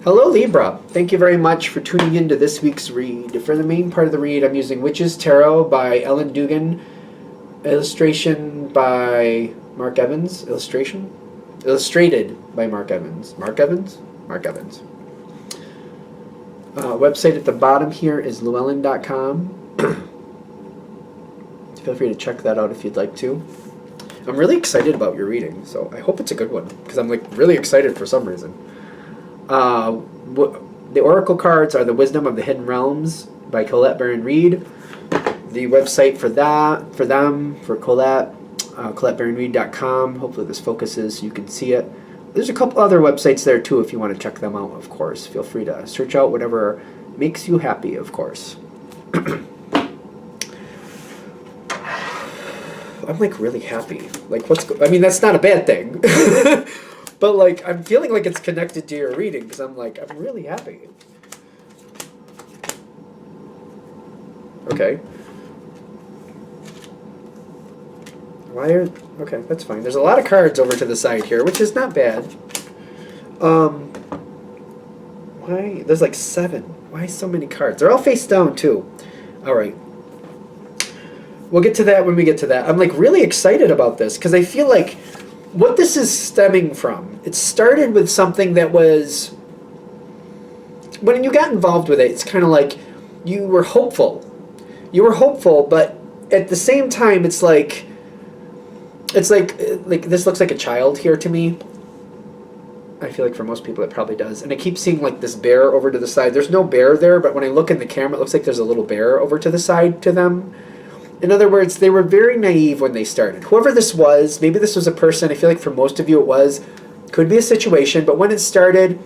Hello Libra, thank you very much for tuning in to this week's read. For the main part of the read, I'm using Witch's Tarot by Ellen Dugan, illustration by Mark Evans, illustrated by Mark Evans. Mark Evans? Mark Evans. Website at the bottom here is llewellyn.com. Feel free to check that out if you'd like to. I'm really excited about your reading, so I hope it's a good one, because I'm like really excited for some reason. The oracle cards are The Wisdom of the Hidden Realms by Colette Baron-Reid. The website for Colette, ColetteBaronReid.com. Hopefully this focuses so you can see it. There's a couple other websites there too if you want to check them out, of course. Feel free to search out whatever makes you happy, of course. I'm like really happy. Like I mean, that's not a bad thing. But like, I'm feeling like it's connected to your reading because I'm like, I'm really happy. Okay. Okay, that's fine. There's a lot of cards over to the side here, which is not bad. Why? There's like 7. Why so many cards? They're all face down too. All right. We'll get to that when we get to that. I'm like really excited about this because I feel like what this is stemming from, it started with something that was, when you got involved with it, it's kind of like you were hopeful. You were hopeful, but at the same time, it's like this looks like a child here to me. I feel like for most people it probably does. And I keep seeing like this bear over to the side. There's no bear there, but when I look in the camera, it looks like there's a little bear over to the side to them. In other words, they were very naive when they started. Whoever this was, maybe this was a person, I feel like for most of you it was, could be a situation, but when it started,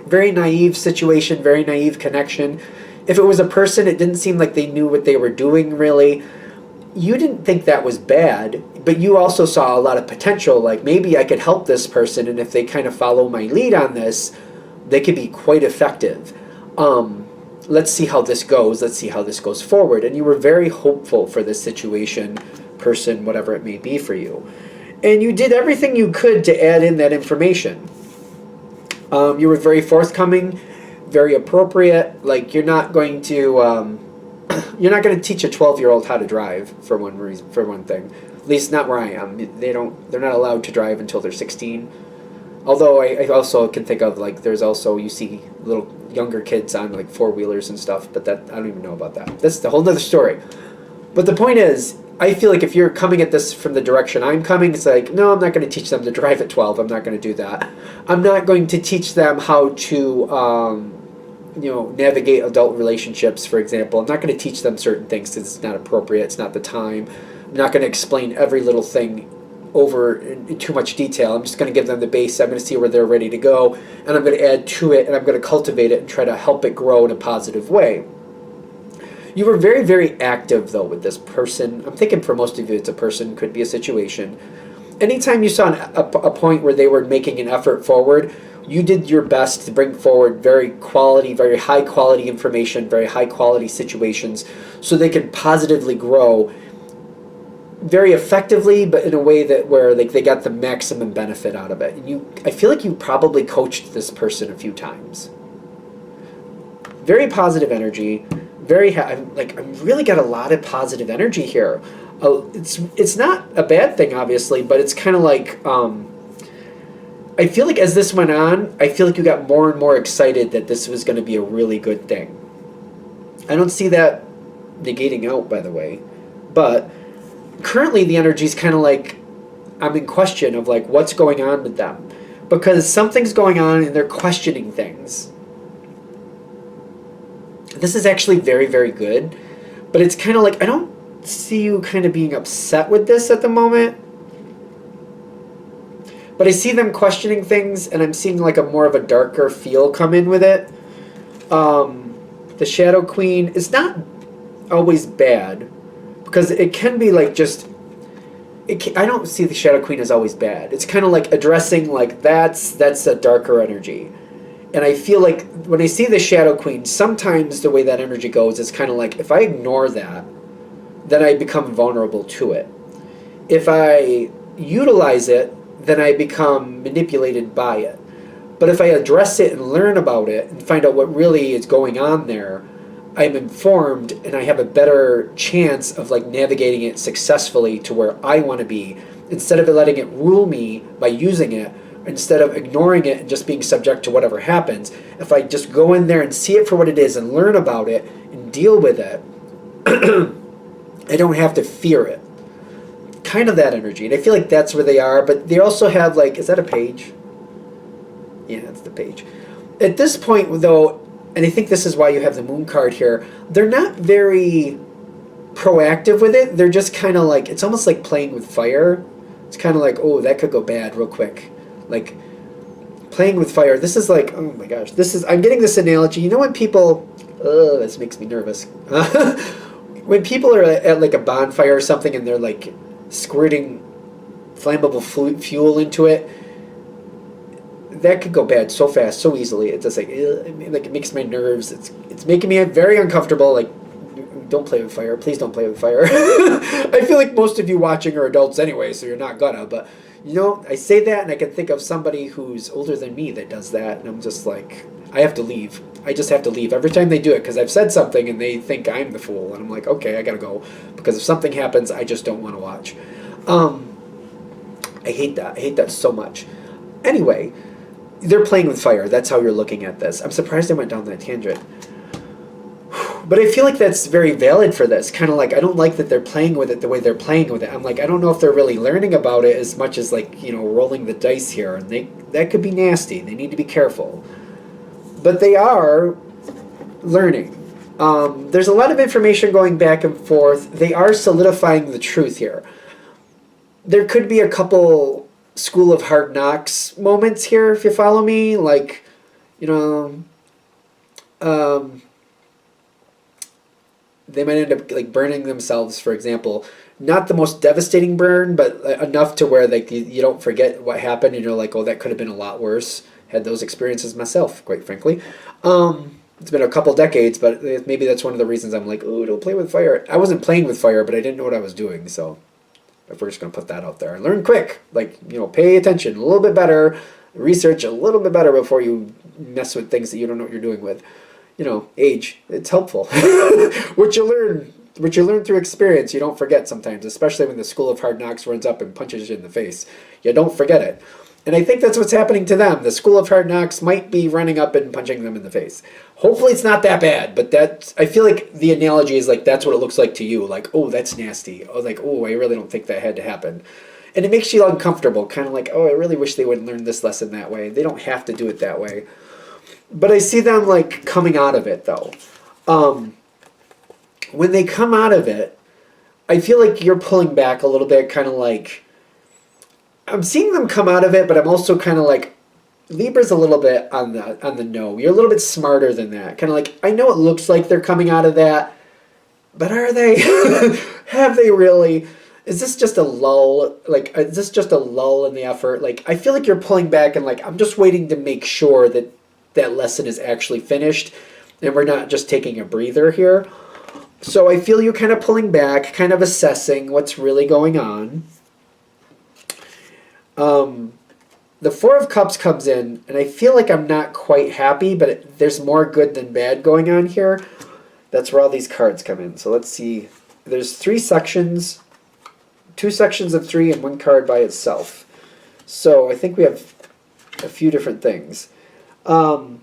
very naive situation, very naive connection. If it was a person, it didn't seem like they knew what they were doing really. You didn't think that was bad, but you also saw a lot of potential, like maybe I could help this person, and if they kind of follow my lead on this, they could be quite effective. Let's see how this goes. Let's see how this goes forward. And you were very hopeful for this situation, person, whatever it may be for you. And you did everything you could to add in that information. You were very forthcoming, very appropriate. Like you're not going to teach a 12-year-old how to drive for one reason, for one thing. At least not where I am. They're not allowed to drive until they're 16. Although I also can think of like there's also you see little younger kids on like 4-wheelers and stuff, but that I don't even know about that. That's a whole nother story. But the point is, I feel like if you're coming at this from the direction I'm coming, it's like, no, I'm not going to teach them to drive at 12. I'm not going to do that. I'm not going to teach them how to navigate adult relationships, for example. I'm not going to teach them certain things because it's not appropriate. It's not the time. I'm not going to explain every little thing over in too much detail. I'm just going to give them the base. I'm going to see where they're ready to go, and I'm going to add to it, and I'm going to cultivate it and try to help it grow in a positive way. You were very, very active, though, with this person. I'm thinking for most of you it's a person, could be a situation. Anytime you saw a point where they were making an effort forward, you did your best to bring forward very high quality information, very high quality situations, so they could positively grow very effectively, but in a way that where like they got the maximum benefit out of it. And I feel like you probably coached this person a few times. Very positive energy. I'm really got a lot of positive energy here. It's not a bad thing, obviously, but it's kind of like I feel like as this went on, I feel like you got more and more excited that this was going to be a really good thing. I don't see that negating out, by the way, but currently the energy is kind of like I'm in question of like what's going on with them, because something's going on and they're questioning things. This is actually very, very good, but it's kind of like I don't see you kind of being upset with this at the moment, but I see them questioning things, and I'm seeing like a more of a darker feel come in with it. The Shadow Queen is not always bad, because it can be like just I don't see the Shadow Queen as always bad. It's kind of like addressing like that's a darker energy. And I feel like when I see the Shadow Queen, sometimes the way that energy goes is kind of like if I ignore that, then I become vulnerable to it. If I utilize it, then I become manipulated by it. But if I address it and learn about it and find out what really is going on there, I'm informed and I have a better chance of like navigating it successfully to where I want to be, instead of letting it rule me by using it, instead of ignoring it and just being subject to whatever happens. If I just go in there and see it for what it is and learn about it and deal with it, I don't have to fear it. Kind of that energy. And I feel like that's where they are, but they also have like, is that a page? Yeah, it's the page. At this point, though, and I think this is why you have the moon card here, they're not very proactive with it. They're just kind of like, it's almost like playing with fire. It's kind of like, oh, that could go bad real quick. Like, playing with fire. This is like, oh my gosh, this is, I'm getting this analogy. You know when people, this makes me nervous. When people are at like a bonfire or something and they're like squirting flammable fuel into it, that could go bad so fast, so easily. It's just like it makes my nerves. It's making me very uncomfortable. Like, don't play with fire. Please don't play with fire. I feel like most of you watching are adults anyway, so you're not gonna. But you know, I say that, and I can think of somebody who's older than me that does that, and I'm just like, I have to leave. I just have to leave every time they do it because I've said something and they think I'm the fool, and I'm like, okay, I gotta go because if something happens, I just don't want to watch. I hate that. I hate that so much. Anyway. They're playing with fire. That's how you're looking at this. I'm surprised I went down that tangent. But I feel like that's very valid for this. Kind of like, I don't like that they're playing with it the way they're playing with it. I'm like, I don't know if they're really learning about it as much as like, you know, rolling the dice here. And that could be nasty. They need to be careful. But they are learning. There's a lot of information going back and forth. They are solidifying the truth here. There could be a couple School of Hard Knocks moments here, if you follow me. Like, you know, they might end up like burning themselves, for example. Not the most devastating burn, but enough to where like you don't forget what happened and you're like, oh, that could have been a lot worse. Had those experiences myself, quite frankly. It's been a couple decades, but maybe that's one of the reasons I'm like, oh, don't play with fire. I wasn't playing with fire, but I didn't know what I was doing, so if we're just going to put that out there. Learn quick. Like, you know, pay attention a little bit better. Research a little bit better before you mess with things that you don't know what you're doing with. You know, age. It's helpful. What you learn through experience, you don't forget sometimes, especially when the School of Hard Knocks runs up and punches you in the face. You don't forget it. And I think that's what's happening to them. The School of Hard Knocks might be running up and punching them in the face. Hopefully it's not that bad, but I feel like the analogy is like that's what it looks like to you. Like, oh, that's nasty. Oh, like, oh, I really don't think that had to happen. And it makes you uncomfortable, kind of like, oh, I really wish they would learn this lesson that way. They don't have to do it that way. But I see them like coming out of it, though. When they come out of it, I feel like you're pulling back a little bit, kind of like, I'm seeing them come out of it, but I'm also kind of like, Libra's a little bit on the no. You're a little bit smarter than that. Kind of like, I know it looks like they're coming out of that, but are they? Have they really? Is this just a lull? Like, is this just a lull in the effort? Like, I feel like you're pulling back and like, I'm just waiting to make sure that that lesson is actually finished and we're not just taking a breather here. So I feel you kind of pulling back, kind of assessing what's really going on. The Four of Cups comes in, and I feel like I'm not quite happy, but there's more good than bad going on here. That's where all these cards come in. So let's see. There's 3 sections, 2 sections of 3, and 1 card by itself. So I think we have a few different things. I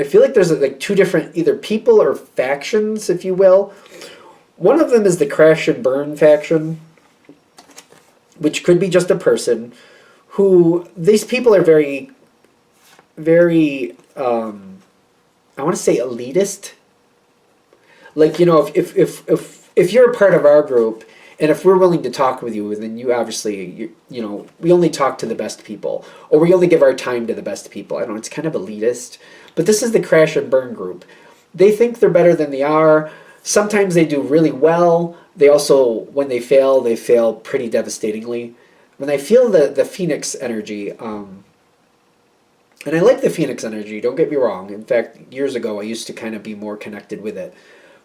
feel like there's like 2 different either people or factions, if you will. One of them is the Crash and Burn faction, which could be just a person who, these people are very, very, I want to say elitist. Like, you know, if you're a part of our group, and if we're willing to talk with you, then you obviously, you know, we only talk to the best people, or we only give our time to the best people. I don't know, it's kind of elitist. But this is the Crash and Burn group. They think they're better than they are. Sometimes they do really well. They also, when they fail pretty devastatingly. When I feel the Phoenix energy, and I like the Phoenix energy, don't get me wrong. In fact, years ago I used to kind of be more connected with it.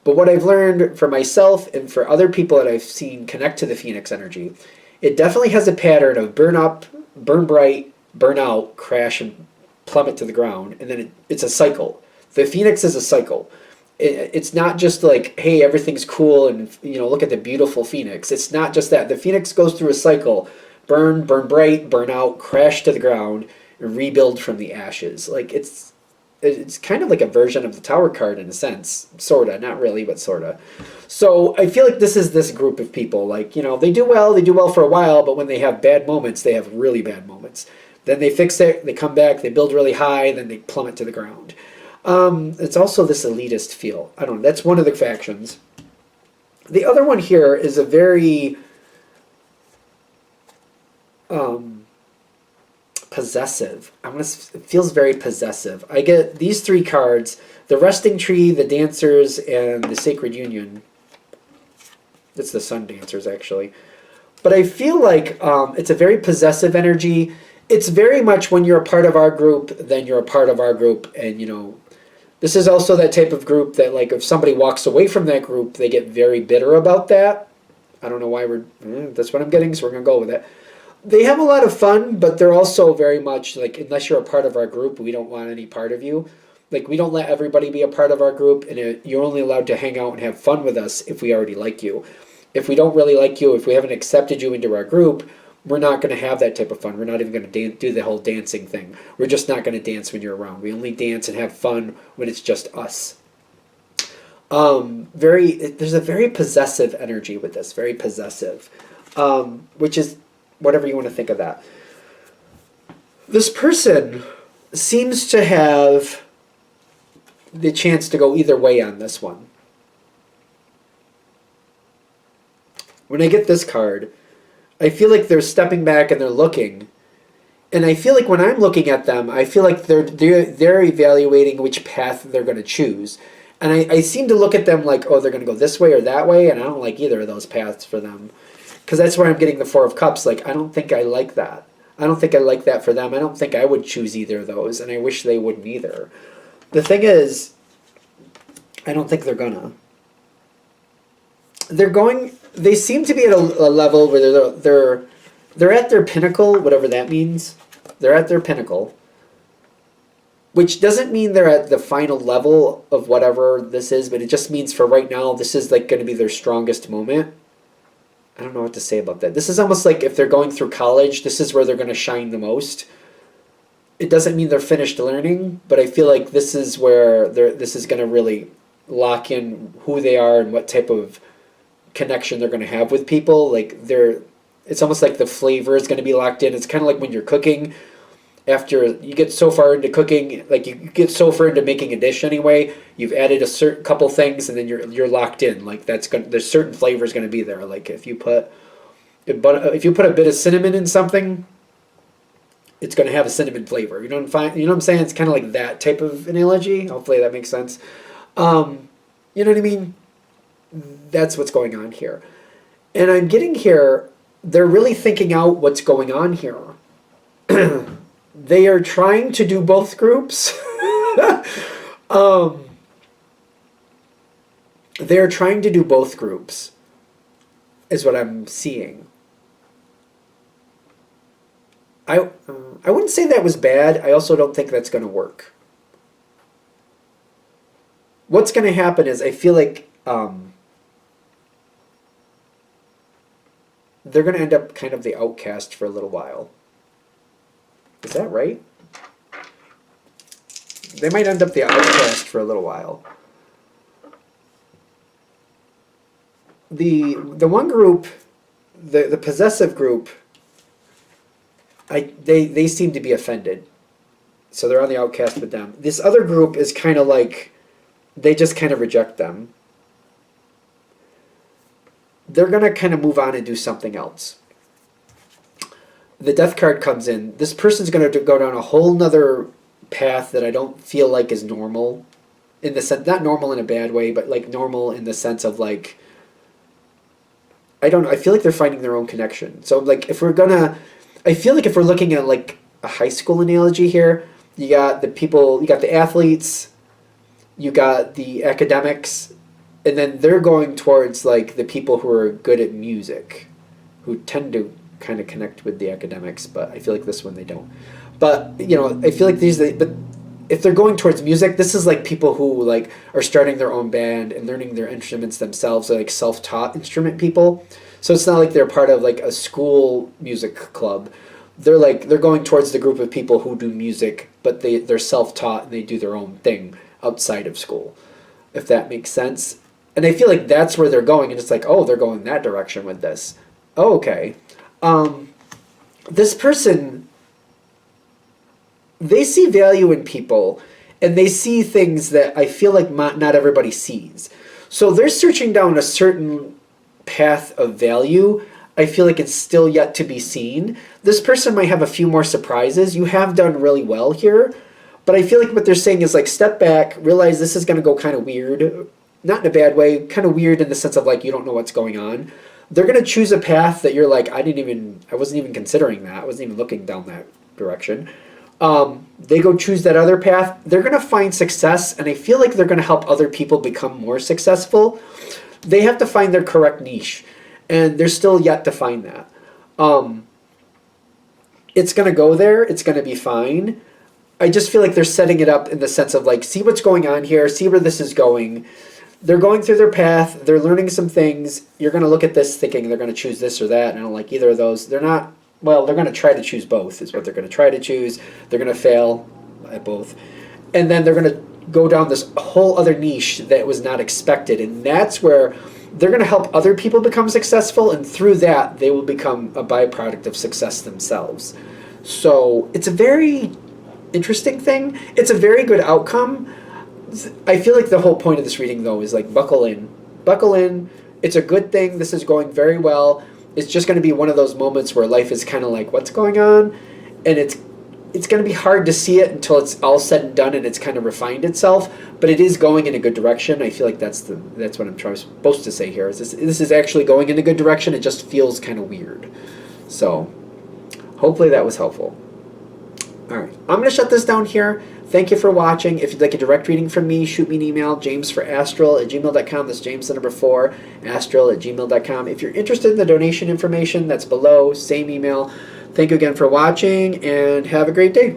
But what I've learned for myself and for other people that I've seen connect to the Phoenix energy, it definitely has a pattern of burn up, burn bright, burn out, crash, and plummet to the ground, and then it's a cycle. The phoenix is a cycle. It's not just like, hey, everything's cool and look at the beautiful phoenix. It's not just that. The phoenix goes through a cycle: burn bright, burn out, crash to the ground, and rebuild from the ashes. Like it's kind of like a version of the Tower card in a sense, sorta, not really, but sorta. So I feel like this is this group of people. Like they do well for a while, but when they have bad moments, they have really bad moments. Then they fix it, they come back, they build really high, then they plummet to the ground. It's also this elitist feel. I don't know. That's one of the factions. The other one here is a very possessive. It feels very possessive. I get these three cards: the Resting Tree, the Dancers, and the Sacred Union. It's the Sun Dancers, actually. But I feel like it's a very possessive energy. It's very much when you're a part of our group, then you're a part of our group, and this is also that type of group that, like, if somebody walks away from that group, they get very bitter about that. I don't know why that's what I'm getting, so we're going to go with it. They have a lot of fun, but they're also very much like, unless you're a part of our group, we don't want any part of you. Like, we don't let everybody be a part of our group, and you're only allowed to hang out and have fun with us if we already like you. If we don't really like you, if we haven't accepted you into our group, we're not going to have that type of fun. We're not even going to do the whole dancing thing. We're just not going to dance when you're around. We only dance and have fun when it's just us. There's a very possessive energy with this, very possessive, which is whatever you want to think of that. This person seems to have the chance to go either way on this one. When I get this card, I feel like they're stepping back and they're looking. And I feel like when I'm looking at them, I feel like they're evaluating which path they're going to choose. And I seem to look at them like, oh, they're going to go this way or that way, and I don't like either of those paths for them. Because that's where I'm getting the Four of Cups. Like, I don't think I like that. I don't think I like that for them. I don't think I would choose either of those, and I wish they wouldn't either. The thing is, I don't think they're gonna. They seem to be at a level where they're at their pinnacle, whatever that means. They're at their pinnacle, which doesn't mean they're at the final level of whatever this is, but it just means for right now, this is like going to be their strongest moment. I don't know what to say about that. This is almost like if they're going through college, this is where they're going to shine the most. It doesn't mean they're finished learning, but I feel like this is where this is going to really lock in who they are and what type of connection they're going to have with people. Like it's almost like the flavor is going to be locked in. It's kind of like when you're cooking. After you get so far into cooking, like you get so far into making a dish anyway, you've added a certain couple things, and then you're locked in. Like there's certain flavors going to be there. Like if you put a bit of cinnamon in something, it's going to have a cinnamon flavor. You know what I'm saying? It's kind of like that type of analogy. Hopefully that makes sense. You know what I mean? That's what's going on here. And I'm getting here, they're really thinking out what's going on here. They are trying to do both groups. They're trying to do both groups, is what I'm seeing. I wouldn't say that was bad. I also don't think that's going to work. What's going to happen is I feel like they're going to end up kind of the outcast for a little while. Is that right? They might end up the outcast for a little while. The one group, the possessive group, they seem to be offended. So they're on the outcast with them. This other group is kind of like, they just kind of reject them. They're going to kind of move on and do something else. The Death card comes in. This person's going to go down a whole nother path that I don't feel like is normal. In the sense, not normal in a bad way, but like normal in the sense of like, I don't know, I feel like they're finding their own connection. So like if we're gonna, I feel like if we're looking at like a high school analogy here, you got the people, you got the athletes, you got the academics, and then they're going towards like the people who are good at music, who tend to kind of connect with the academics, but I feel like this one they don't. But I feel like but if they're going towards music, this is like people who like are starting their own band and learning their instruments themselves. They're like self-taught instrument people. So it's not like they're part of like a school music club. They're going towards the group of people who do music, but they're self-taught and they do their own thing outside of school, if that makes sense. And I feel like that's where they're going, and it's like, oh, they're going that direction with this. Oh, okay. This person, they see value in people, and they see things that I feel like not everybody sees. So they're searching down a certain path of value. I feel like it's still yet to be seen. This person might have a few more surprises. You have done really well here, but I feel like what they're saying is like, step back, realize this is going to go kind of weird. Not in a bad way, kind of weird in the sense of like you don't know what's going on. They're going to choose a path that you're like, I wasn't even considering that. I wasn't even looking down that direction. They go choose that other path. They're going to find success, and I feel like they're going to help other people become more successful. They have to find their correct niche, and they're still yet to find that. It's going to go there. It's going to be fine. I just feel like they're setting it up in the sense of like, see what's going on here, see where this is going. They're going through their path. They're learning some things. You're going to look at this thinking they're going to choose this or that, and I don't like either of those. They're not. Well, they're going to try to choose both is what they're going to try to choose. They're going to fail at both. And then they're going to go down this whole other niche that was not expected. And that's where they're going to help other people become successful. And through that, they will become a byproduct of success themselves. So it's a very interesting thing. It's a very good outcome. I feel like the whole point of this reading, though, is like buckle in. Buckle in. It's a good thing. This is going very well. It's just going to be one of those moments where life is kind of like, what's going on? And it's going to be hard to see it until it's all said and done and it's kind of refined itself. But it is going in a good direction. I feel like that's what I'm supposed to say here. Is this is actually going in a good direction. It just feels kind of weird. So hopefully that was helpful. All right, I'm going to shut this down here. Thank you for watching. If you'd like a direct reading from me, shoot me an email, jamesforastral@gmail.com. That's James, the number 4, astral@gmail.com. If you're interested in the donation information, that's below, same email. Thank you again for watching, and have a great day.